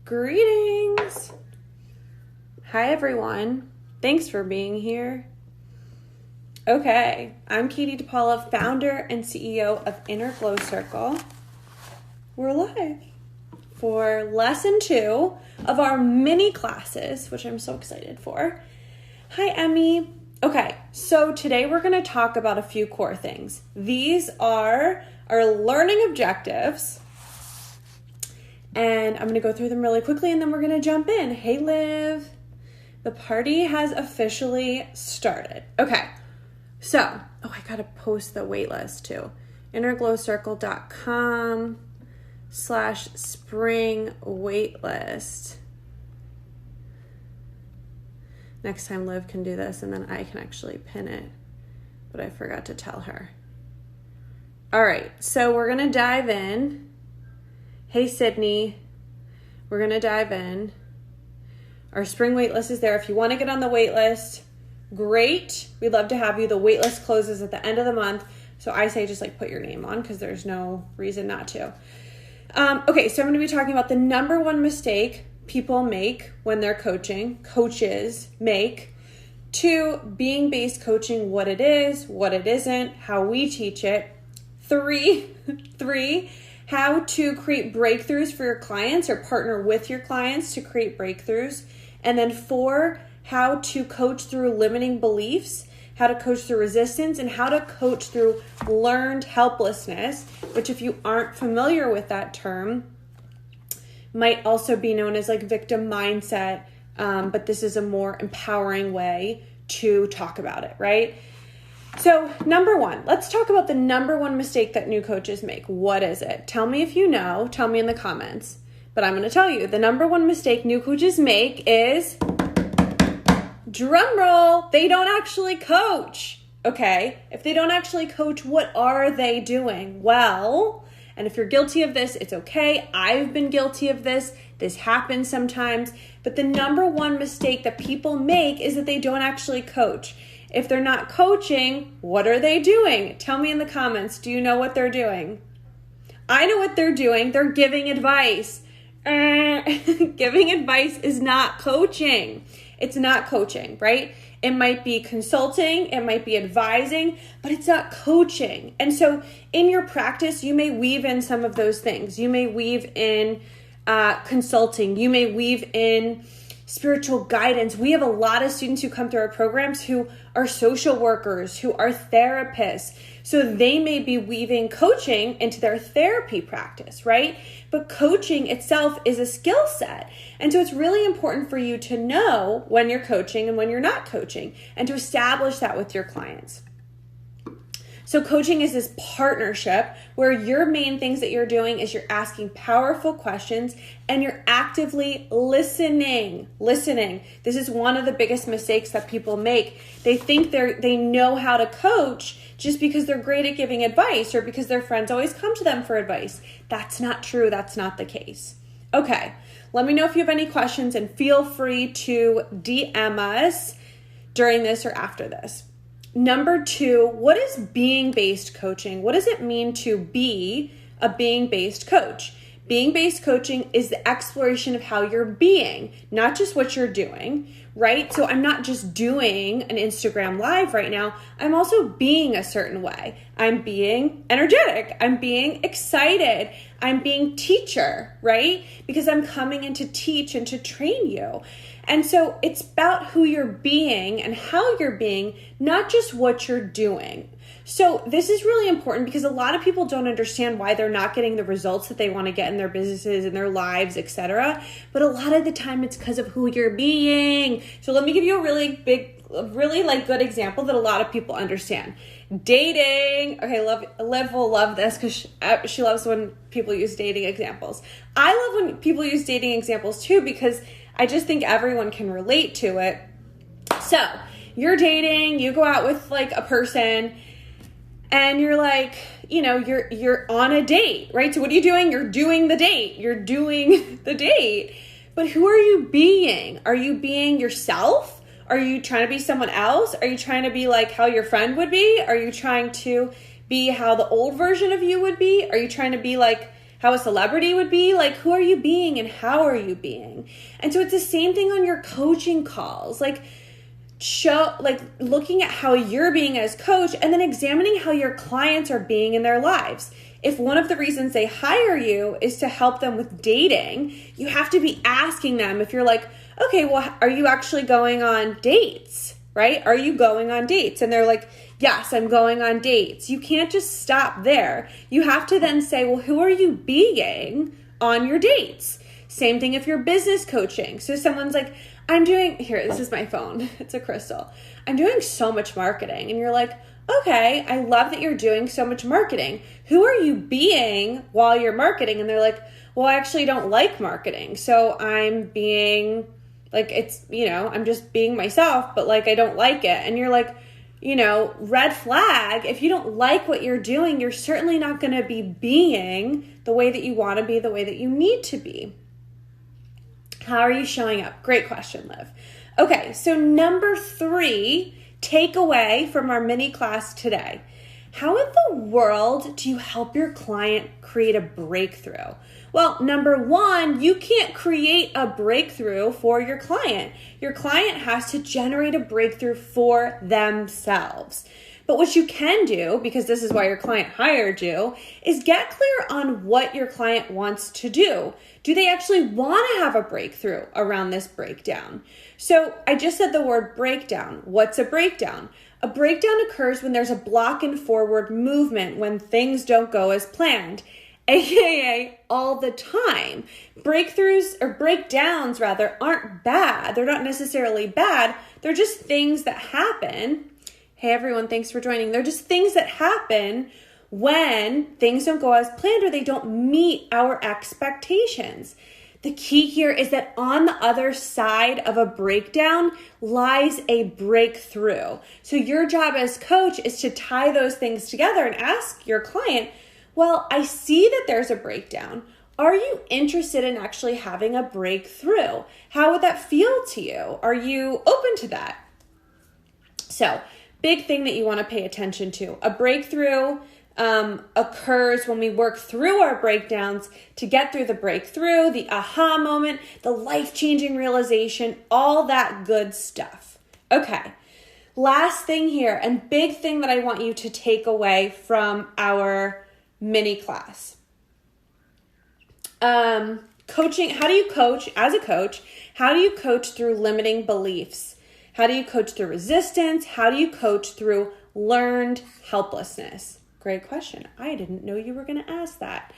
Greetings. Hi, everyone. Thanks for being here. Okay, I'm Katie DePaula, founder and CEO of Inner Glow Circle. We're live for lesson 2 of our mini classes, which I'm so excited for. Hi, Emmy. Okay, so today we're going to talk about a few core things. These are our learning objectives. And I'm going to go through them really quickly and then we're going to jump in. Hey, Liv. The party has officially started. Okay. So, I got to post the wait list too. innerglowcircle.com/spring waitlist. Next time Liv can do this and then I can actually pin it. But I forgot to tell her. All right. So we're going to dive in. Hey, Sydney, we're going to dive in. Our spring waitlist is there. If you want to get on the waitlist, great. We'd love to have you. The waitlist closes at the end of the month. So I say just put your name on because there's no reason not to. Okay, so I'm going to be talking about the number one mistake people make when they're coaching, coaches make. 2, being-based coaching, what it is, what it isn't, how we teach it. 3, how to create breakthroughs for your clients or partner with your clients to create breakthroughs. And then 4, how to coach through limiting beliefs, how to coach through resistance, and how to coach through learned helplessness, which if you aren't familiar with that term, might also be known as victim mindset. But this is a more empowering way to talk about it, right? So number 1, let's talk about the number one mistake that new coaches make. What is it? Tell me if you know. Tell me in the comments. But I'm going to tell you, the number one mistake new coaches make is, drum roll, they don't actually coach. Okay? If they don't actually coach, what are they doing? Well, and if you're guilty of this, it's okay. I've been guilty of this. This happens sometimes. But the number one mistake that people make is that they don't actually coach. If they're not coaching, what are they doing? Tell me in the comments. Do you know what they're doing? I know what they're doing. They're giving advice. Giving advice is not coaching. It's not coaching, right? It might be consulting. It might be advising, but it's not coaching. And so in your practice, you may weave in some of those things. You may weave in consulting. You may weave in spiritual guidance. We have a lot of students who come through our programs who are social workers, who are therapists. So they may be weaving coaching into their therapy practice, right? But coaching itself is a skill set. And so it's really important for you to know when you're coaching and when you're not coaching and to establish that with your clients. So coaching is this partnership where your main things that you're doing is you're asking powerful questions and you're actively listening. This is one of the biggest mistakes that people make. They think they know how to coach just because they're great at giving advice or because their friends always come to them for advice. That's not true. That's not the case. Okay, let me know if you have any questions and feel free to DM us during this or after this. Number 2, what is being-based coaching? What does it mean to be a being-based coach? Being-based coaching is the exploration of how you're being, not just what you're doing, right? So I'm not just doing an Instagram live right now. I'm also being a certain way. I'm being energetic. I'm being excited. I'm being teacher, right? Because I'm coming in to teach and to train you. And so it's about who you're being and how you're being, not just what you're doing. So this is really important because a lot of people don't understand why they're not getting the results that they want to get in their businesses and their lives, etc. But a lot of the time it's because of who you're being. So let me give you a really good example that a lot of people understand. Dating. Okay, Liv will love this because she loves when people use dating examples. I love when people use dating examples too because I just think everyone can relate to it. So you're dating, you go out with a person and you're you're on a date, right? So what are you doing? You're doing the date. But who are you being? Are you being yourself? Are you trying to be someone else? Are you trying to be how your friend would be? Are you trying to be how the old version of you would be? Are you trying to be how a celebrity would be. Like, who are you being and how are you being? And so it's the same thing on your coaching calls. Like, looking at how you're being as coach and then examining how your clients are being in their lives. If one of the reasons they hire you is to help them with dating, you have to be asking them if you're like, okay, well, are you actually going on dates, right? Are you going on dates? And they're like, yes, I'm going on dates. You can't just stop there. You have to then say, well, who are you being on your dates? Same thing if you're business coaching. So someone's like, this is my phone. It's a crystal. I'm doing so much marketing. And you're like, okay, I love that you're doing so much marketing. Who are you being while you're marketing? And they're like, well, I actually don't like marketing. So I'm being like, I'm just being myself, but like, I don't like it. And you're like, red flag. If you don't like what you're doing, you're certainly not going to be being the way that you want to be, the way that you need to be. How are you showing up? Great question, Liv. Okay, so number 3, takeaway from our mini class today. How in the world do you help your client create a breakthrough? Well, number 1, you can't create a breakthrough for your client. Your client has to generate a breakthrough for themselves. But what you can do, because this is why your client hired you, is get clear on what your client wants to do. Do they actually want to have a breakthrough around this breakdown? So I just said the word breakdown. What's a breakdown? A breakdown occurs when there's a block in forward movement, when things don't go as planned, aka all the time. Breakthroughs, or breakdowns rather, aren't bad. They're not necessarily bad. They're just things that happen. Hey everyone, thanks for joining. They're just things that happen when things don't go as planned or they don't meet our expectations. The key here is that on the other side of a breakdown lies a breakthrough. So your job as coach is to tie those things together and ask your client, well, I see that there's a breakdown. Are you interested in actually having a breakthrough? How would that feel to you? Are you open to that? So, big thing that you want to pay attention to. A breakthrough occurs when we work through our breakdowns to get through the breakthrough, the aha moment, the life-changing realization, all that good stuff. Okay, last thing here, and big thing that I want you to take away from our mini class. Coaching, how do you coach as a coach? How do you coach through limiting beliefs? How do you coach through resistance? How do you coach through learned helplessness? Great question. I didn't know you were going to ask that.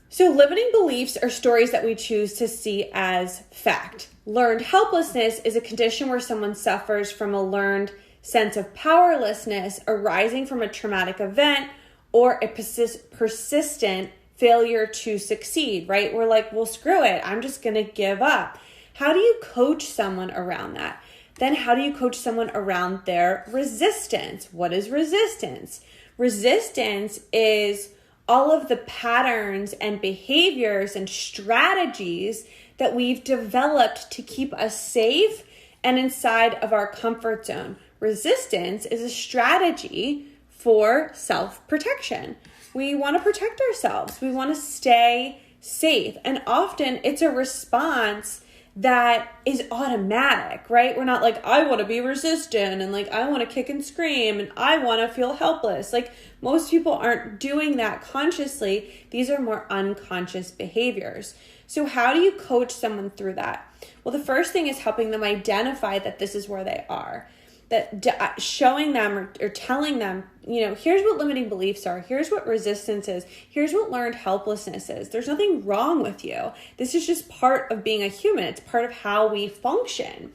So limiting beliefs are stories that we choose to see as fact. Learned helplessness is a condition where someone suffers from a learned sense of powerlessness arising from a traumatic event or a persistent failure to succeed, right? We're like, well, screw it. I'm just going to give up. How do you coach someone around that? Then how do you coach someone around their resistance? What is resistance? Resistance is all of the patterns and behaviors and strategies that we've developed to keep us safe and inside of our comfort zone. Resistance is a strategy for self-protection. We want to protect ourselves. We want to stay safe. And often it's a response that is automatic, right? We're not like, I want to be resistant and like, I want to kick and scream and I want to feel helpless. Like most people aren't doing that consciously. These are more unconscious behaviors. So how do you coach someone through that? Well, the first thing is helping them identify that this is where they are. That showing them or telling them, here's what limiting beliefs are. Here's what resistance is. Here's what learned helplessness is. There's nothing wrong with you. This is just part of being a human. It's part of how we function.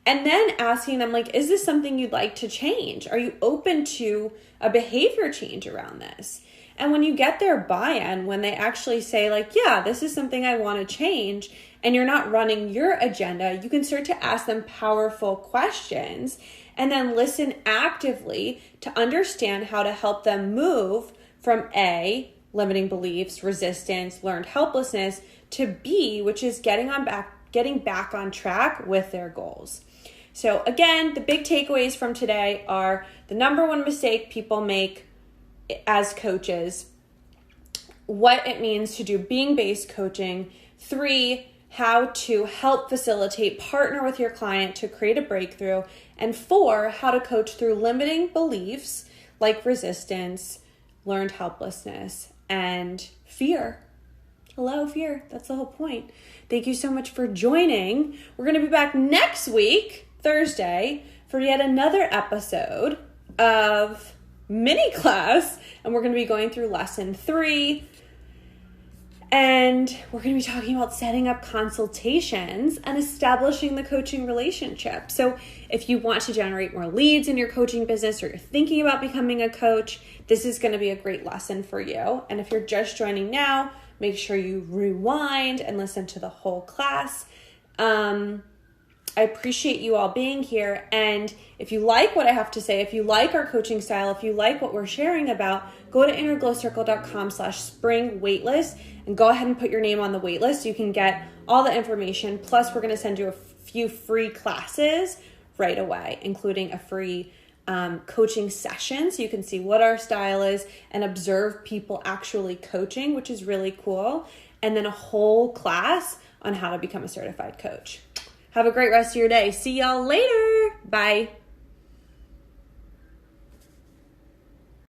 And then asking them, like, is this something you'd like to change? Are you open to a behavior change around this? And when you get their buy-in, when they actually say like, yeah, this is something I want to change, and you're not running your agenda, you can start to ask them powerful questions and then listen actively to understand how to help them move from A, limiting beliefs, resistance, learned helplessness, to B, which is getting back on track with their goals. So again, the big takeaways from today are the number one mistake people make as coaches what it means to do being-based coaching. 3, how to help facilitate, partner with your client to create a breakthrough. And 4, how to coach through limiting beliefs like resistance, learned helplessness, and fear. Hello, fear. That's the whole point. Thank you so much for joining. We're going to be back next week, Thursday, for yet another episode of mini class. And we're going to be going through lesson 3. And we're going to be talking about setting up consultations and establishing the coaching relationship. So if you want to generate more leads in your coaching business, or you're thinking about becoming a coach, this is going to be a great lesson for you. And if you're just joining now, make sure you rewind and listen to the whole class. I appreciate you all being here. And if you like what I have to say, if you like our coaching style, if you like what we're sharing about, go to innerglowcircle.com/spring waitlist and go ahead and put your name on the waitlist. You can get all the information. Plus, we're going to send you a few free classes right away, including a free coaching session so you can see what our style is and observe people actually coaching, which is really cool. And then a whole class on how to become a certified coach. Have a great rest of your day. See y'all later. Bye.